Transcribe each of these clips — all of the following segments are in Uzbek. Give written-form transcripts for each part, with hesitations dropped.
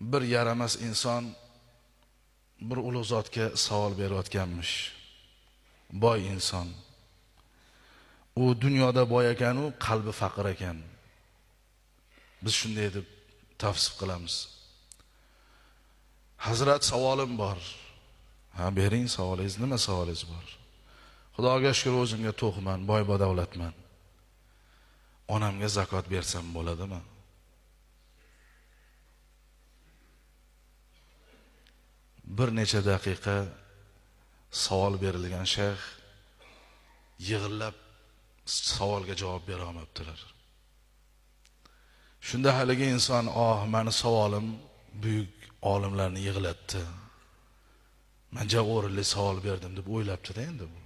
bir yaramas inson bir ulug' zotga savol berayotganmish. Boy inson. U dunyoda boy ekan, u qalbi faqir ekan. Biz shunday deb tavsif qilamiz. Hazrat, savolim bor. Ha, bering savolingiz. Nima savolingiz bor? Xudoga shukr, o'zimga to'qman, boy badavlatman. Onamga zakot bersam bo'ladimi? Bir necha daqiqa savol berilgan shayx yig'illab savolga javob bera olmabdilar. Shunda haligi inson, meni savolim buyuk olimlarni yig'latdi. Men o'rinli savol berdim deb o'ylabdi-da endi bu.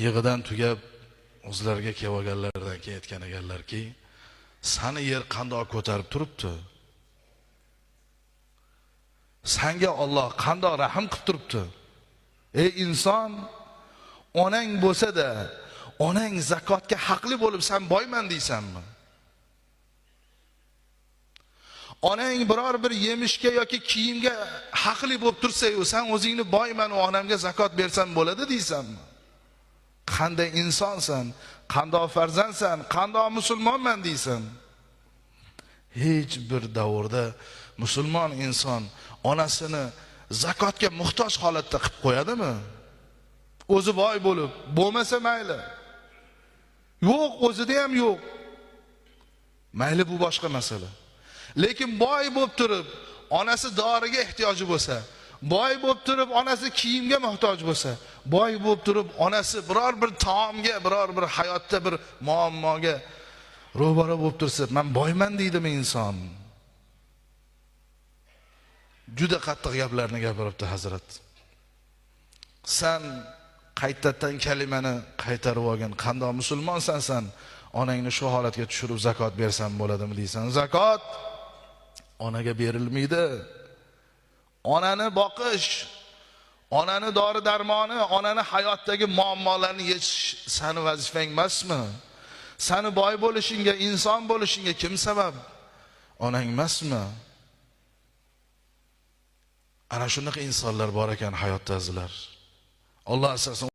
Yig'idan tugab o'zlariga kelganlardan keyin aytgan ekanlarki, seni yer qandoq ko'tarib turibdi? Senga Alloh qandoq rahim qilib turibdi? Ey inson, onang bo'lsa-da, onang zakotga haqli bo'lib sen boyman deysanmi? Onang biror bir yemishga yoki kiyimga haqli bo'lib tursa-yu, sen o'zingni boyman va onamga zakot bersam bo'ladi deysanmi? Qanday insonsan? Qandoq farzandsan? Qandoq musulmonman deysan? Hech bir davrda musulmon inson onasini zakotga muhtoj holatda qilib qo'yadimi? O'zi boy bo'lib, bo'lmasa mayli. Yo'q, o'zida ham yo'q. Mayli, bu boshqa masala. Lekin boy bo'lib turib, onasi doriga ehtiyoji bo'lsa, boy bo'lib turib onasi kiyimga muhtoj bo'lsa, boy bo'lib turib onasi biror bir taomga, biror bir hayotda bir muammoga ro'baro bo'lib tursa, men boyman deydimi inson? Juda qattiq gaplarni gapiribdi Hazrat. Sen qaytadan kalimani qaytarib olgan qandoq musulmonsan sen? Onangni shu holatga tushirib zakot bersam bo'ladimi deysan? Zakot onaga berilmaydi. Onani boqish, onani dori darmoni, onani hayotdagi muammolarni yechish seni vazifang emasmi? Seni boy bo'lishingga, inson bo'lishingga kim sabab? Onang emasmi? Ana shunaqa insonlar bor ekan hayotda azizlar. Alloh asrasin.